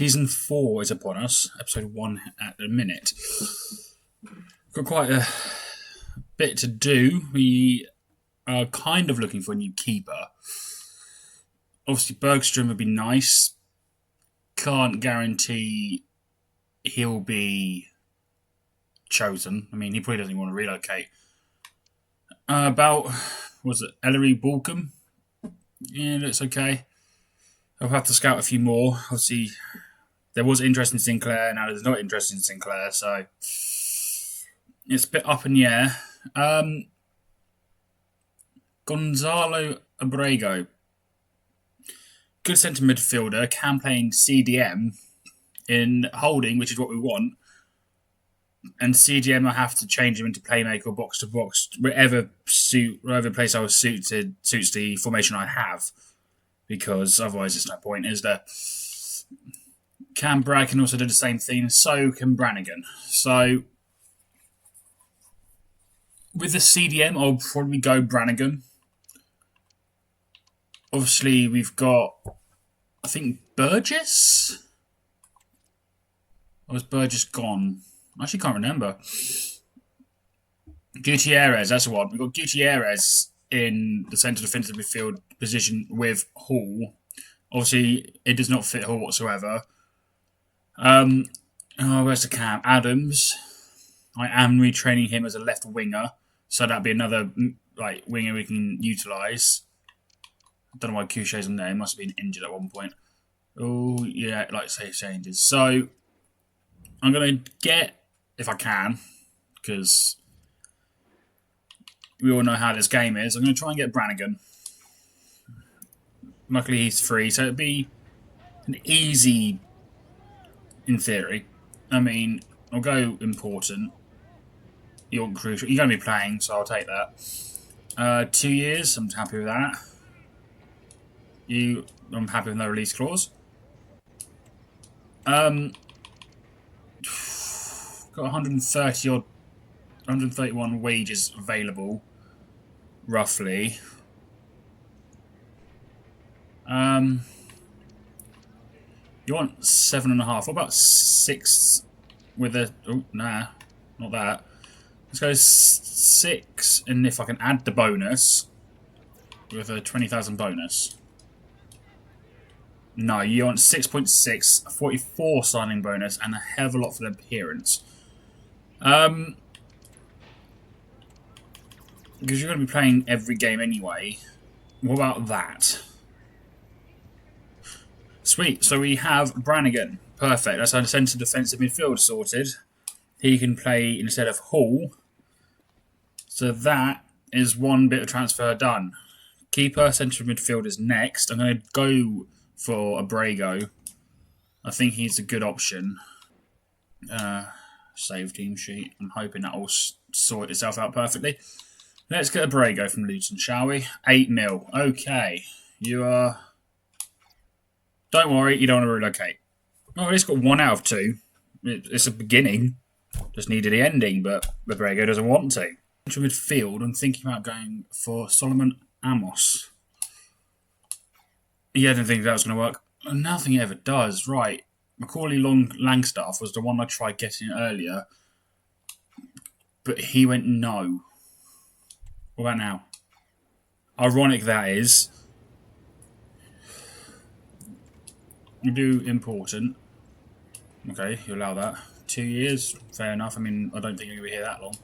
Season 4 is upon us. Episode 1 at the minute. Got quite a bit to do. We are kind of looking for a new keeper. Obviously, Bergstrom would be nice. Can't guarantee he'll be chosen. I mean, he probably doesn't want to relocate. Was it Ellery Balcom? Yeah, looks okay. I'll have to scout a few more. Obviously, there was interest in Sinclair. Now there's not interest in Sinclair, so it's a bit up in the air. Gonzalo Abrego. Good centre midfielder, can play in CDM in holding, which is what we want. And CDM, I have to change him into playmaker or box to box, whatever place I was suits the formation I have, because otherwise there's no point, is there? Cam Bragg can also do the same thing, so can Brannigan. So with the CDM, I'll probably go Brannigan. Obviously, we've got, I think, Burgess? Or was Burgess gone? I actually can't remember. Gutierrez, that's the one. We've got Gutierrez in the centre defensive midfield position with Hall. Obviously, it does not fit Hall whatsoever. Where's the cam? Adams. I am retraining him as a left winger, so that'd be another winger we can utilise. I don't know why Couchet's on there. He must have been injured at one point. Oh, yeah, save changes. So, I'm going to get, if I can, because we all know how this game is, I'm going to try and get Brannigan. Luckily, he's free, so it'd be an easy, in theory. I mean, I'll go important. You're crucial. You're going to be playing, so I'll take that. 2 years, I'm happy with that. I'm happy with no release clause. Got 131 wages available, roughly. You want 7.5? What about 6 with a? Oh, nah, not that. Let's go 6, and if I can add the bonus with a 20,000 bonus. No, you want 6.6, 44 signing bonus, and a hell of a lot for the appearance. Because you're going to be playing every game anyway. What about that? Sweet. So we have Brannigan. Perfect. That's our centre defensive midfield sorted. He can play instead of Hall. So that is one bit of transfer done. Keeper, centre midfield is next. I'm going to go for Abrego. I think he's a good option. Save team sheet. I'm hoping that will sort itself out perfectly. Let's get Abrego from Luton, shall we? 8 mil. Okay. You are... Don't worry, you don't want to relocate. Oh, it's got 1 out of 2. It's a beginning. Just needed the ending, but Abrego doesn't want to. Central midfield, I'm thinking about going for Solomon Amos. Yeah, I didn't think that was going to work. Nothing ever does. Right. Macaulay Langstaff was the one I tried getting earlier. But he went no. What about now? Ironic that is. You do important. Okay, you allow that. 2 years. Fair enough. I mean, I don't think you're going to be here that long.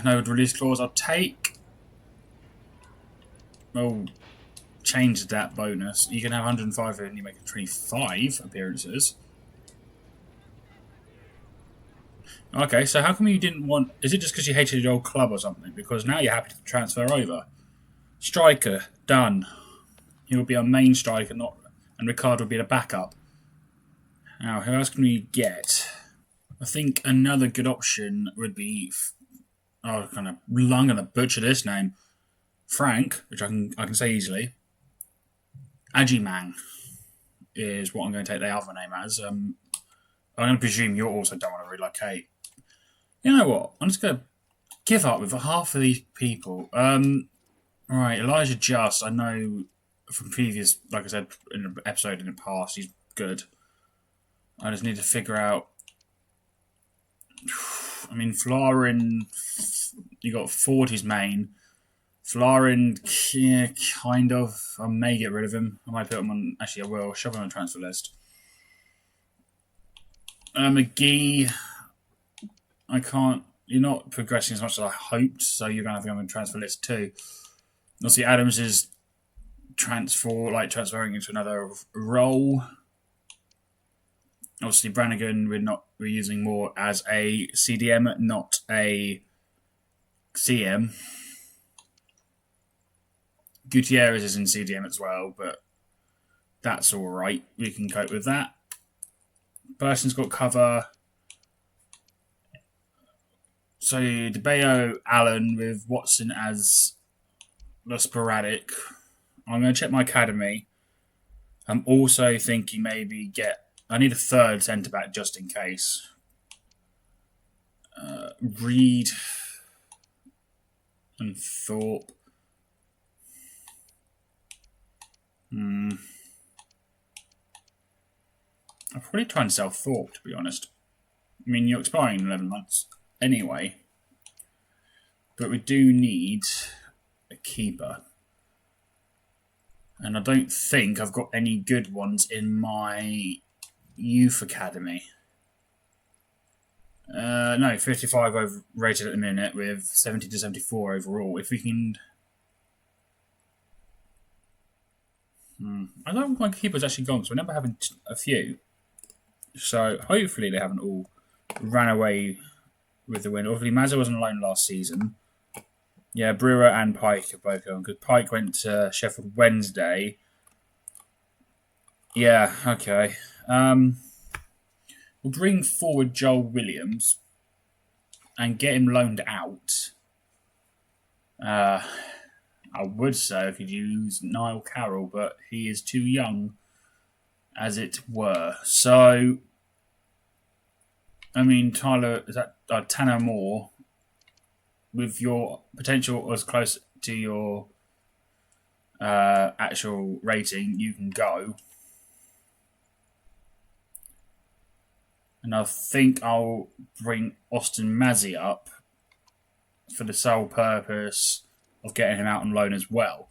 No release clause I'll take. Oh, change that bonus. You can have 105 and you make 25 appearances. Okay, so how come you didn't want... Is it just because you hated your old club or something? Because now you're happy to transfer over. Striker, done. He will be our main striker, and Ricard will be the backup. Now, who else can we get? I think another good option would be... I'm going to butcher this name. Frank, which I can say easily. Ajimang is what I'm going to take the other name as. I'm going to presume you also don't want to relocate. You know what? I'm just going to give up with half of these people. Right, Elijah Just, I know from previous, like I said in an episode in the past, he's good. I just need to figure out. I mean, Florin, you got 40's main. Florin, yeah, kind of. I may get rid of him. I might put him on. Actually, I will. Shove him on the transfer list. McGee, I can't. You're not progressing as much as I hoped, so you're going to have to go on the transfer list too. Obviously, Adams is transferring into another role. Obviously, Brannigan we're using more as a CDM, not a CM. Gutierrez is in CDM as well, but that's all right. We can cope with that. Burston's got cover. So DeBeo, Allen with Watson as the sporadic. I'm going to check my academy. I'm also thinking maybe I need a third centre back just in case. Reed and Thorpe. I'll probably try and sell Thorpe, to be honest. I mean, you're expiring in 11 months anyway. But we do need a keeper. And I don't think I've got any good ones in my youth academy. No, 55 overrated at the minute with 70 to 74 overall. If we can... I don't know if my keeper's actually gone, because we're never having a few. So hopefully they haven't all ran away with the win. Obviously, Mazza was on loan last season. Yeah, Brewer and Pike are both gone, because Pike went to Sheffield Wednesday. Yeah, okay. We'll bring forward Joel Williams and get him loaned out. I would say if you'd use Niall Carroll, but he is too young, as it were. So, I mean, Tyler, is that Tanner Moore, with your potential as close to your actual rating, you can go. And I think I'll bring Austin Mazzy up for the sole purpose of getting him out on loan as well.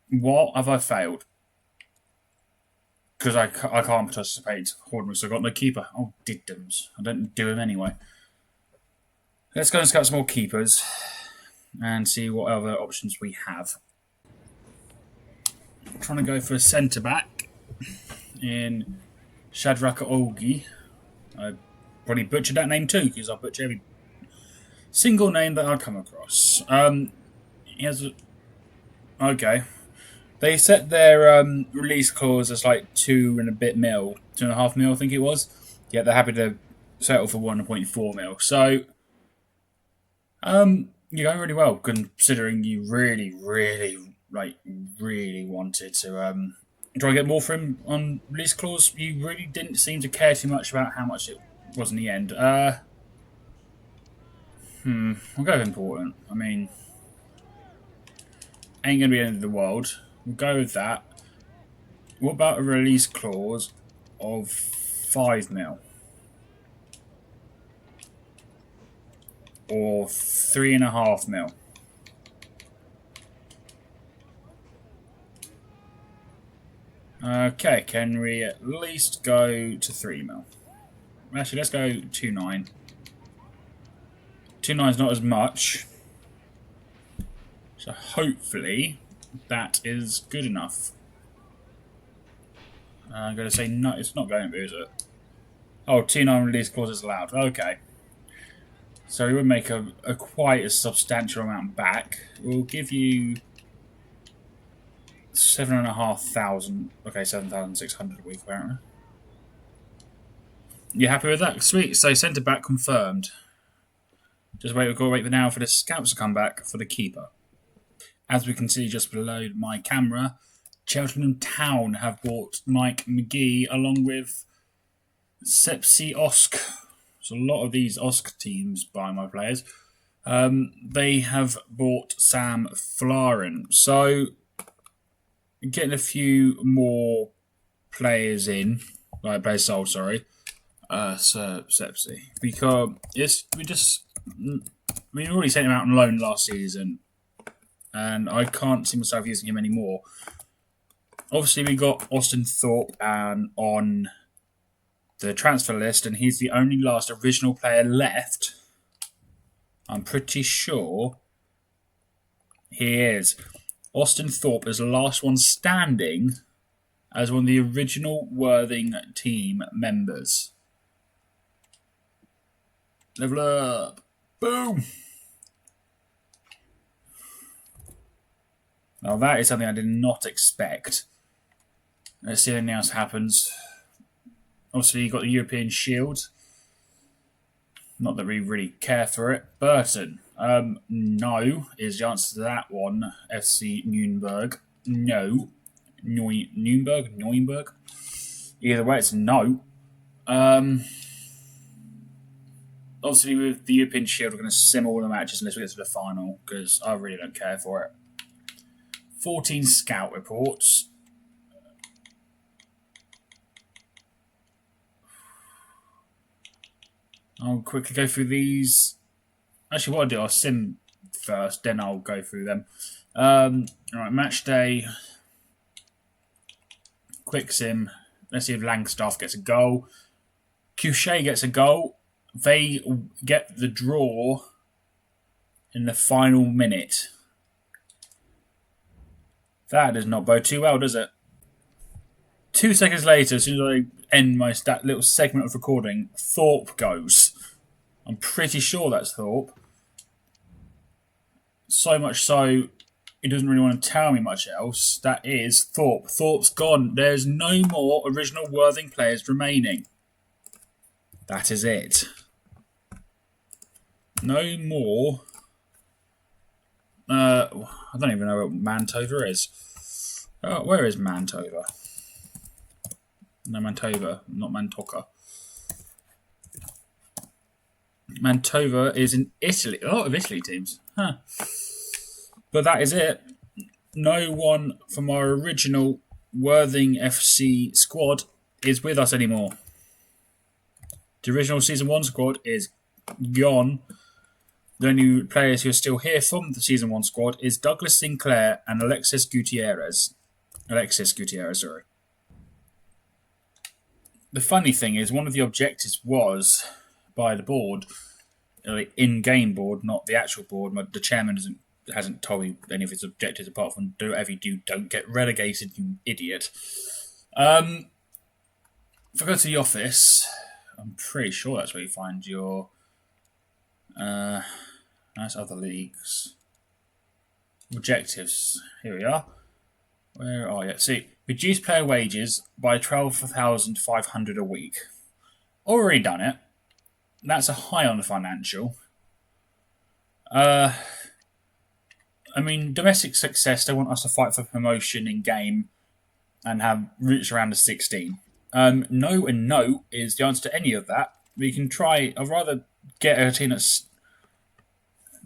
What have I failed? Because I can't participate. Hornmus, I've got no keeper. Oh, diddums. I don't do him anyway. Let's go and scout some more keepers and see what other options we have. I'm trying to go for a centre-back in Shadrach Olgi. I probably butchered that name too, because I butcher every single name that I come across. He has okay. They set their release clause as like 2 and a bit mil, 2.5 mil, I think it was. Yeah, they're happy to settle for 1.4 mil. So, you're going really well, considering you really wanted to try and get more for him on release clause. You really didn't seem to care too much about how much it was in the end. We'll go with important. I mean, ain't going to be the end of the world. We'll go with that. What about a release clause of 5 mil? Or 3.5 mil? Okay, can we at least go to 3 mil? Actually, let's go 2.9. 2.9 is not as much. So hopefully that is good enough. I'm going to say no, it's not going to be, is it? Oh, 2.9 release clause is allowed. Okay. So we would make a quite a substantial amount back. We'll give you 7,500. Okay, 7,600 a week apparently. You happy with that? Sweet. So centre back confirmed. Just wait. We've got to wait for now for the scouts to come back for the keeper. As we can see just below my camera, Cheltenham Town have bought Mike McGee along with Sepsi Osk. So a lot of these Osk teams buy my players. They have bought Sam Florin. So getting a few more players in. Like play sold, sorry. Sepsi. Because we already sent him out on loan last season, and I can't see myself using him anymore. Obviously, we got Austin Thorpe and on the transfer list, and he's the only last original player left. I'm pretty sure he is. Austin Thorpe is the last one standing as one of the original Worthing team members. Level up. Boom. Now that is something I did not expect. Let's see if anything else happens. Obviously, you've got the European Shield. Not that we really care for it. Burton. No is the answer to that one. FC Nuremberg. No. Nuremberg? Either way, it's no. Obviously, with the European Shield, we're going to sim all the matches unless we get to the final, because I really don't care for it. 14 scout reports. I'll quickly go through these. Actually, what I'll do, I'll sim first, then I'll go through them. Alright, match day. Quick sim. Let's see if Langstaff gets a goal. Couchet gets a goal. They get the draw in the final minute. That does not bode too well, does it? 2 seconds later, as soon as I end my little segment of recording, Thorpe goes. I'm pretty sure that's Thorpe. So much so, it doesn't really want to tell me much else. That is Thorpe. Thorpe's gone. There's no more original Worthing players remaining. That is it. No more. I don't even know what Mantova is. Oh, where is Mantova? No, Mantova, not Mantoka. Mantova is in Italy. A lot of Italy teams. Huh. But that is it. No one from our original Worthing FC squad is with us anymore. The original Season 1 squad is gone. The only players who are still here from the Season 1 squad is Douglas Sinclair and Alexis Gutierrez, sorry. The funny thing is, one of the objectives was by the board, the in-game board, not the actual board. The chairman hasn't told me any of his objectives apart from do whatever you do, don't get relegated, you idiot. If I go to the office, I'm pretty sure that's where you find your nice other leagues. Objectives. Here we are. Where are you? See, reduce player wages by 12,500 a week. Already done it. That's a high on the financial. I mean, domestic success, they want us to fight for promotion in game and have reach around the 16. No and no is the answer to any of that. We can try, I'd rather get a team that's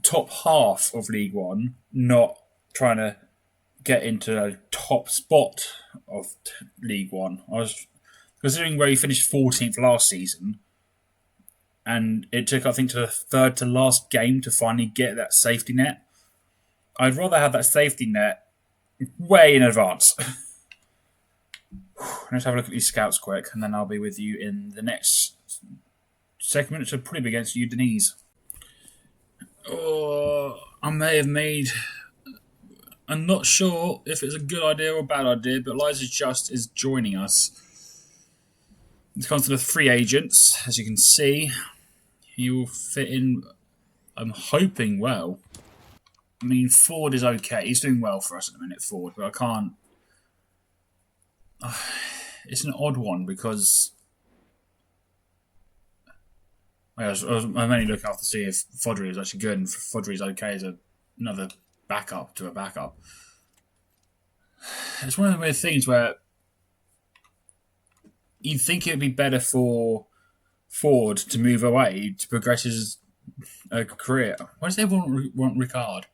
top half of League One, not trying to get into a top spot of League One. I was considering where he finished 14th last season, and it took, I think, to the third to last game to finally get that safety net. I'd rather have that safety net way in advance. Let's have a look at these scouts quick, and then I'll be with you in the next segment, which will probably be against you, Denise. Oh, I may have made... I'm not sure if it's a good idea or a bad idea, but Liza Just is joining us. It comes to the free agents, as you can see. He will fit in, I'm hoping, well. I mean, Ford is okay. He's doing well for us at the minute, Ford, but I can't... It's an odd one because... I'm only looking after to see if Fodry is actually good, and Fodry is okay as another backup to a backup. It's one of the weird things where you'd think it would be better for Ford to move away to progress his career. Why does everyone want Ricard?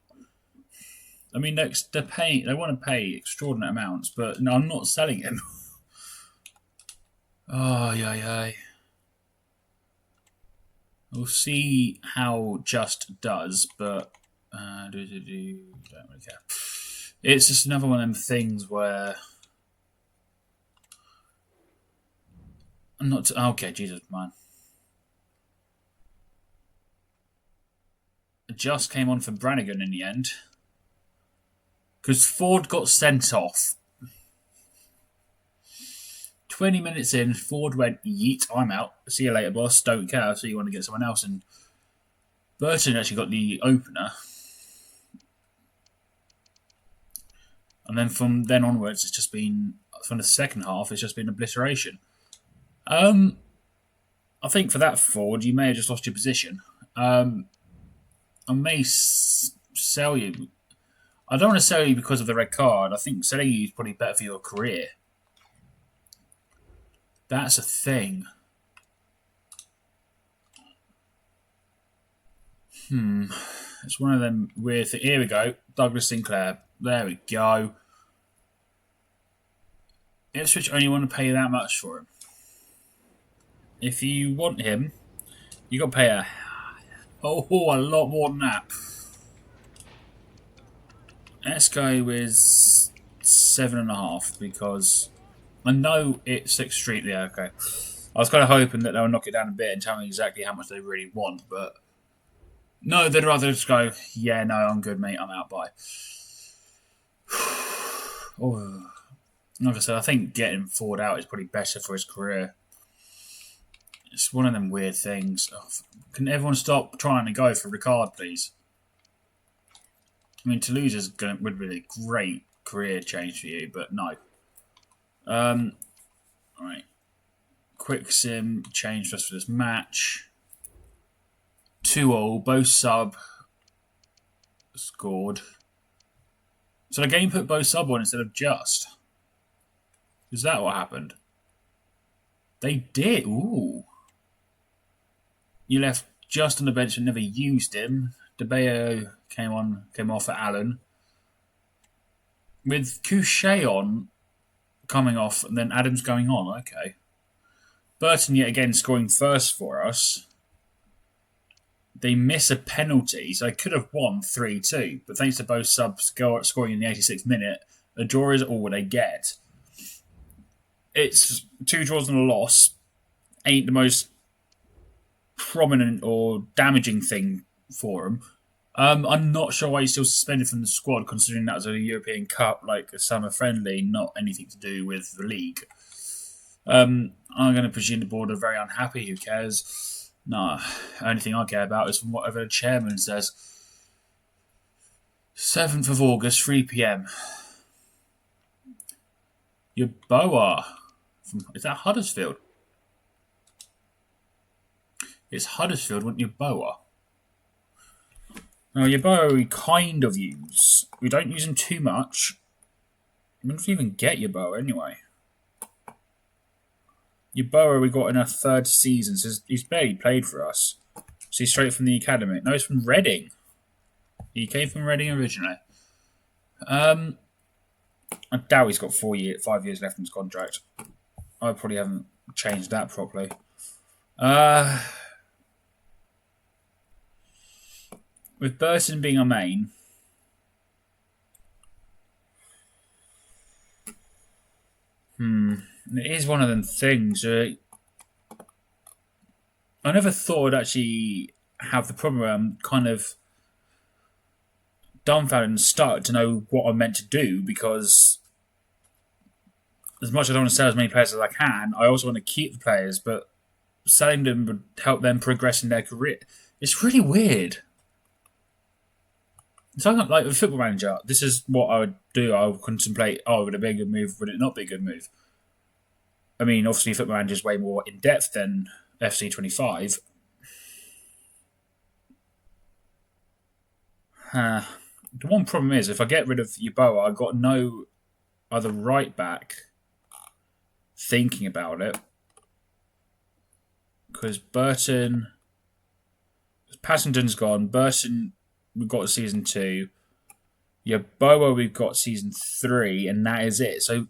I mean, they want to pay extraordinary amounts, but no, I'm not selling him. Oh, yeah, yeah. We'll see how Just does, but don't really care. It's just another one of them things where I'm not. Okay, Jesus, man. Just came on for Brannigan in the end because Ford got sent off. 20 minutes in, Ford went, yeet, I'm out. See you later, boss. Don't care. So you want to get someone else. And Burton actually got the opener. And then from then onwards, it's just been, from the second half, it's just been obliteration. I think for that Ford, you may have just lost your position. I may sell you. I don't want to sell you because of the red card. I think selling you is probably better for your career. That's a thing. It's one of them weird things. Here we go. Douglas Sinclair. There we go. Ipswich only want to pay that much for him. If you want him, you got to pay a lot more than that. Let's go with 7.5 because I know it's 6th Street. Yeah, okay. I was kind of hoping that they'll knock it down a bit and tell me exactly how much they really want, but no, they'd rather just go, yeah, no, I'm good, mate, I'm out, bye. Oh. Like I said, I think getting Ford out is probably better for his career. It's one of them weird things. Oh, can everyone stop trying to go for Ricard, please? I mean, Toulouse would be a great career change for you, but no. Alright. Quick sim change just for this match. 2-all, both sub scored. So the game put both sub on instead of just. Is that what happened? They did. Ooh. You left just on the bench and never used him. De Bayo came off for Allen. With Couchet on, coming off, and then Adams going on. Okay. Burton yet again scoring first for us. They miss a penalty, so they could have won 3-2. But thanks to both subs scoring in the 86th minute, a draw is all they get. It's 2 draws and a loss. Ain't the most prominent or damaging thing for him. I'm not sure why he's still suspended from the squad, considering that was a European Cup, like a summer friendly, not anything to do with the league. I'm going to presume the board are very unhappy. Who cares? No, only thing I care about is from whatever the chairman says. 7th of August, 3 p.m. Your Boa. Is that Huddersfield? It's Huddersfield, wouldn't you, Boa? Now, your Boa we kind of use. We don't use him too much. We don't even get your Boa anyway. Your Boa we got in our 3rd season, so he's barely played for us. So he's straight from the academy. No, he's from Reading. He came from Reading originally. I doubt he's got 5 years left in his contract. I probably haven't changed that properly. With Burton being our main, it is one of them things. I never thought I'd actually have the problem where I'm kind of dumbfounded and stuck to know what I'm meant to do, because as much as I don't want to sell as many players as I can, I also want to keep the players, but selling them would help them progress in their career. It's really weird. So like a Football Manager, this is what I would do. I would contemplate, would it be a good move? Would it not be a good move? I mean, obviously Football Manager is way more in-depth than FC25. The one problem is, if I get rid of Yeboah, I've got no other right back thinking about it. Because Passington's gone. Burton, we've got season 2. Yeboah, we've got season 3, and that is it. So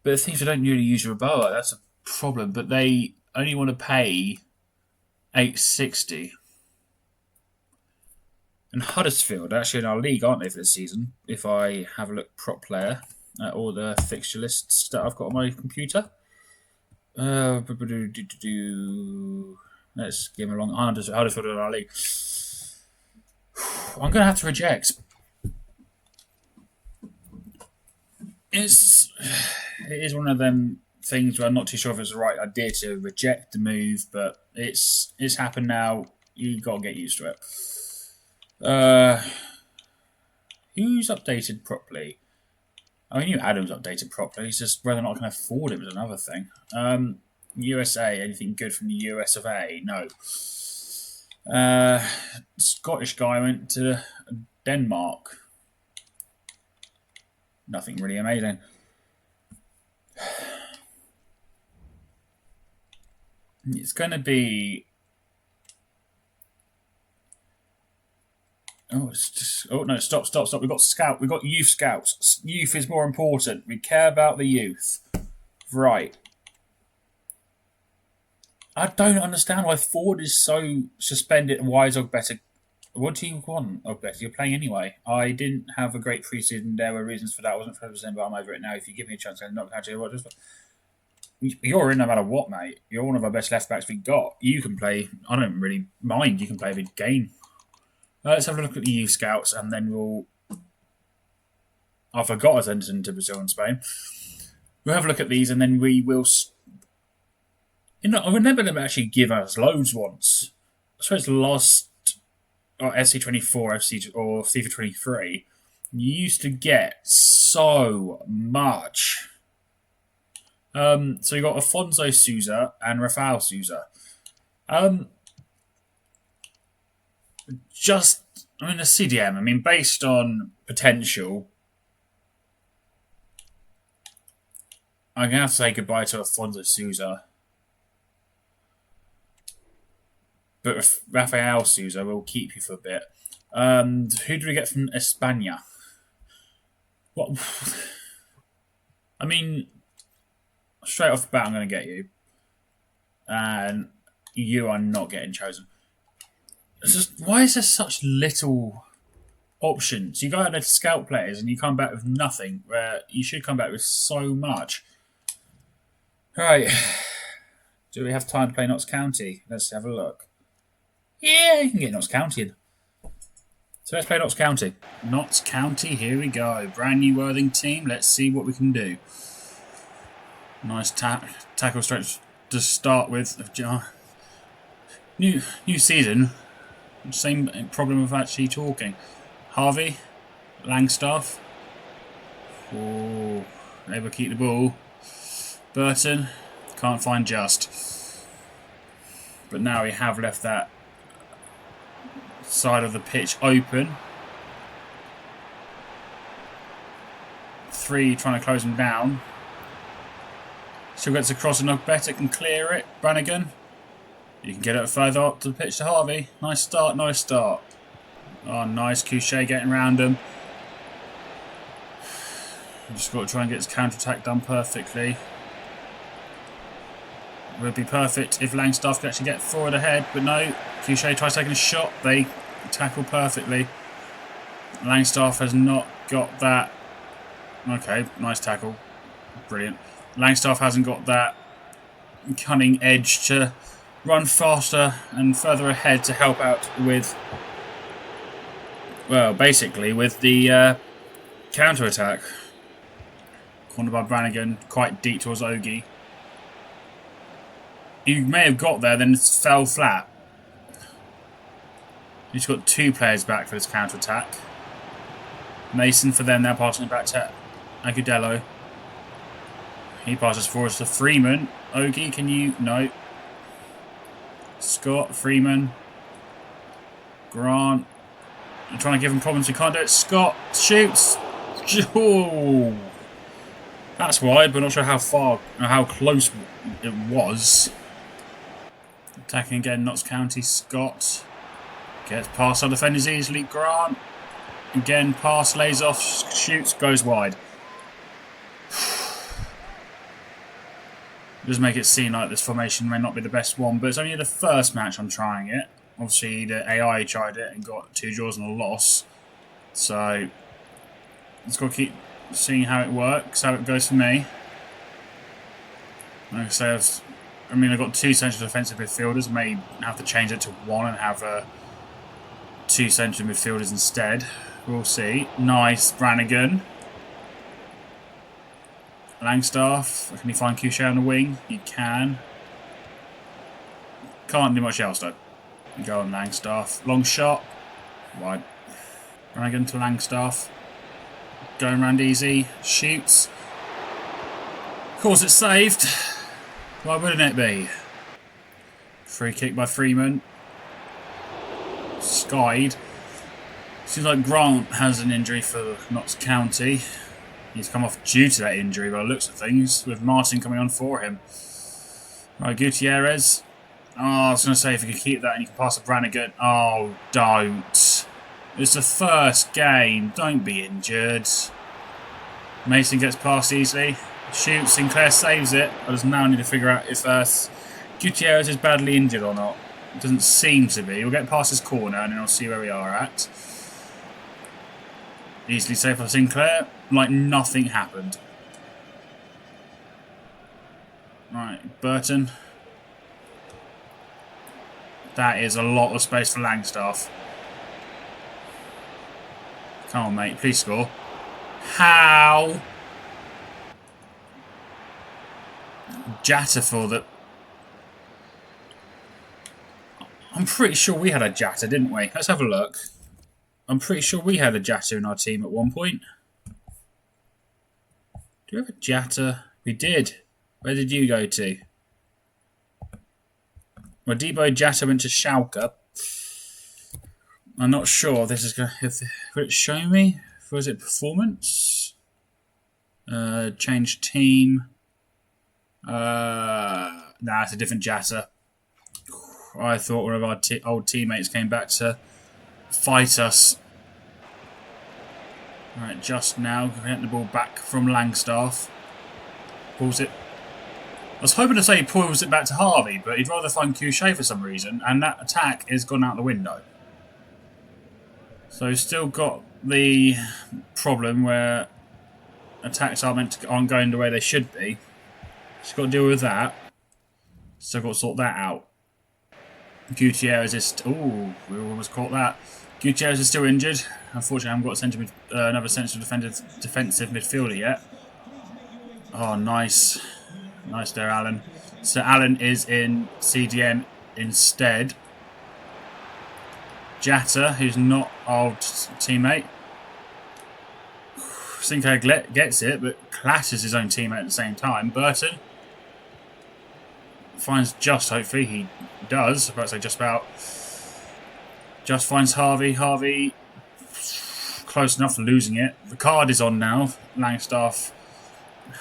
But the thing is, they don't really use Raboa. That's a problem. But they only want to pay 860. And Huddersfield are actually in our league, aren't they, for this season? If I have a look prop player at all the fixture lists that I've got on my computer. Let's give them a long Huddersfield in our league. I'm going to have to reject. It is one of them things where I'm not too sure if it's the right idea to reject the move, but it's happened now. You got to get used to it. Who's updated properly? I knew Adam's updated properly. It's just whether or not I can afford it was another thing. USA, anything good from the US of A? No. Scottish guy went to Denmark. Nothing really amazing. It's going to be... Oh, it's just... Oh, no, stop. We've got scout. We've got youth scouts. Youth is more important. We care about the youth. Right. I don't understand why Ford is so suspended. Why is Ogbetter... What do you want, Ogbetter? You're playing anyway. I didn't have a great preseason. There were reasons for that. I wasn't 100%, but I'm over it now. If you give me a chance, I'm not actually... You're in no matter what, mate. You're one of our best left-backs we got. You can play... I don't really mind. You can play every game. Let's have a look at the youth scouts, and then we'll... I forgot I sent into Brazil and Spain. We'll have a look at these, and then we will... I remember them actually give us loads once. I suppose the last FC25 or FIFA23, you used to get so much. So you got Afonso Sousa and Rafael Sousa. The CDM, based on potential, I'm going to have to say goodbye to Afonso Sousa. But Rafael Sousa will keep you for a bit. Who do we get from España? What? Straight off the bat, I'm going to get you. And you are not getting chosen. Why is there such little options? You go out there to scout players and you come back with nothing, where you should come back with so much. Right. Do we have time to play Notts County? Let's have a look. Yeah, you can get Notts County in. So let's play Notts County. Notts County, here we go. Brand new Worthing team. Let's see what we can do. Nice tackle straight to start with. New season. Same problem of actually talking. Harvey. Langstaff. Oh, able to keep the ball. Burton. Can't find Just. But now we have left that side of the pitch open. 3 trying to close him down. Still gets across and Ogbetter can clear it. Brannigan. You can get it further up to the pitch to Harvey. Nice start. Oh, nice. Couchet getting round him. Just got to try and get his counter-attack done perfectly. It would be perfect if Langstaff could actually get forward ahead, but no. Couchet tries taking a shot. They tackle perfectly. Langstaff has not got that. Okay, nice tackle. Brilliant. Langstaff hasn't got that cunning edge to run faster and further ahead to help out with, well, basically with the counter-attack. Cornered by Brannigan, quite deep towards Ogie. He may have got there, then it fell flat. He's got 2 players back for this counter-attack. Mason for them, now passing it back to Agudelo. He passes forward to Freeman. Ogie, can you... No. Scott, Freeman. Grant. I'm trying to give him problems. He can't do it. Scott shoots. Oh. That's wide, but not sure how far, or how close it was. Attacking again, Notts County. Scott. Gets past our defenders easily. Grant. Again, pass, lays off, shoots, goes wide. does make it seem like this formation may not be the best one, but it's only the first match I'm trying it. Obviously, the AI tried it and got 2 draws and a loss. So, let's go keep seeing how it works, how it goes for me. Like I say, I've got 2 central defensive midfielders. I may have to change it to 1 and have 2 central midfielders instead. We'll see. Nice, Brannigan. Langstaff. Can you find Couchet on the wing? You can. Can't do much else though. Go on Langstaff. Long shot. Right. Brannigan to Langstaff. Going round easy. Shoots. Of course it's saved. Why wouldn't it be? Free kick by Freeman. Skied. Seems like Grant has an injury for Notts County. He's come off due to that injury by the looks of things, with Martin coming on for him. Right, Gutierrez. Oh, I was going to say if you can keep that and you can pass to Brannigan. Oh, don't. It's the first game. Don't be injured. Mason gets past easily. Shoots. Sinclair saves it. I just now need to figure out if Gutierrez is badly injured or not. It doesn't seem to be. We'll get past his corner and then I'll see where we are at. Easily saved for Sinclair. Like nothing happened. Right, Burton. That is a lot of space for Langstaff. Come on, mate. Please score. How? Jatta for the... I'm pretty sure we had a Jatta, didn't we? Let's have a look. I'm pretty sure we had a Jatta in our team at one point. Do we have a Jatta? We did. Where did you go to? Well, Debo Jatta went to Schalke. I'm not sure this is going to... Will it show me? Was it performance? Change team. Nah, it's a different Jatta. I thought one of our old teammates came back to fight us. Right, just now getting the ball back from Langstaff. Pulls it. I was hoping to say he pulls it back to Harvey, but he'd rather find Couchet for some reason, and that attack has gone out the window. So still got the problem where attacks aren't going the way they should be. Just got to deal with that. Still got to sort that out. Gutierrez is... Ooh, we almost caught that. Gutierrez is still injured. Unfortunately, I haven't got another central defensive midfielder yet. Oh, nice. Nice there, Alan. So Alan is in CDM instead. Jatta, who's not our teammate. Sinclair gets it, but clashes his own teammate at the same time. Burton finds Just, hopefully he does. I'd say just about. Just finds Harvey. Harvey close enough to losing it. The card is on now. Langstaff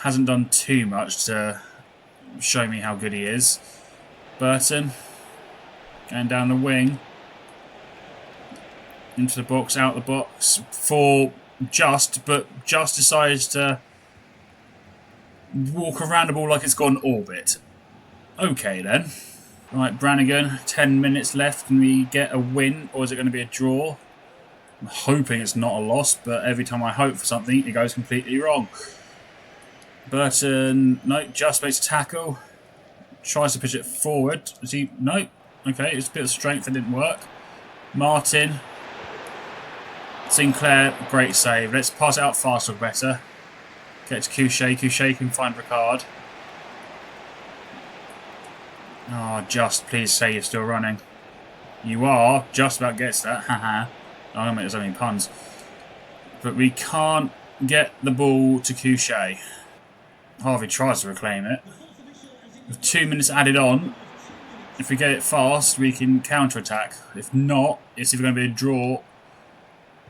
hasn't done too much to show me how good he is. Burton going down the wing. Into the box, out the box for Just, but Just decides to walk around the ball like it's gone orbit. Okay then. Right, Brannigan, 10 minutes left. Can we get a win or is it going to be a draw? I'm hoping it's not a loss, but every time I hope for something, it goes completely wrong. Burton, no, Just makes a tackle. Tries to pitch it forward. Is he? No. Okay, it's a bit of strength that didn't work. Martin. Sinclair, great save. Let's pass it out faster, better. Get to Couchet. Couchet can find Ricard. Oh, Just, please say you're still running. You are. Just about gets that. Haha. I don't make there's only puns. But we can't get the ball to Couchet. Harvey tries to reclaim it. With 2 minutes added on, if we get it fast, we can counter-attack. If not, it's either going to be a draw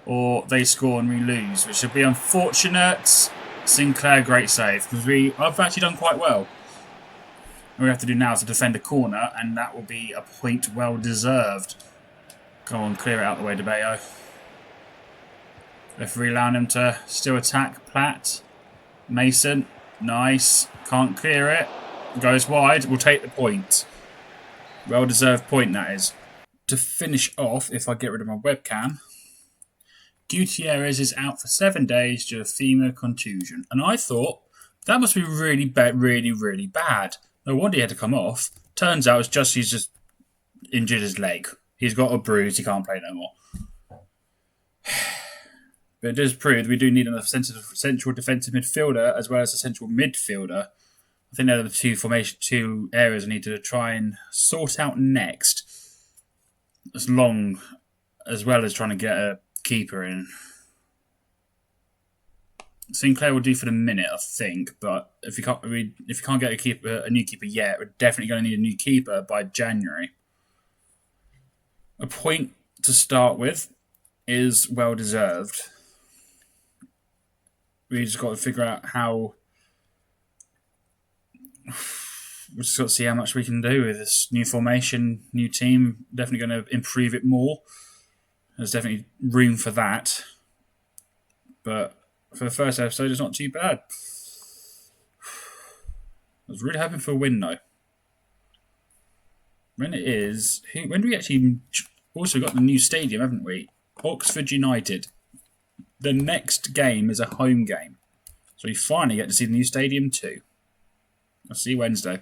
or they score and we lose, which would be unfortunate. Sinclair, great save. Because I've actually done quite well. All we have to do now is to defend a corner, and that will be a point well deserved. Come on, clear it out the way, DeBeo. Referee allowing him to still attack. Platt. Mason. Nice. Can't clear it. Goes wide. We'll take the point. Well-deserved point, that is. To finish off, if I get rid of my webcam, Gutierrez is out for 7 days due to femur contusion. And I thought, that must be really bad, really bad. No wonder he had to come off. Turns out he's just injured his leg. He's got a bruise. He can't play no more. But it does prove we do need a central defensive midfielder as well as a central midfielder. I think they're the two areas I need to try and sort out next. As well as trying to get a keeper in. Sinclair will do for the minute, I think. But if you can't get a new keeper yet, we're definitely going to need a new keeper by January. A point to start with is well deserved. We just got to figure out how. We just got to see how much we can do with this new formation, new team. Definitely going to improve it more. There's definitely room for that. But for the first episode, it's not too bad. I was really hoping for a win, though. When do we actually also got the new stadium, haven't we? Oxford United. The next game is a home game. So we finally get to see the new stadium too. I'll see you Wednesday.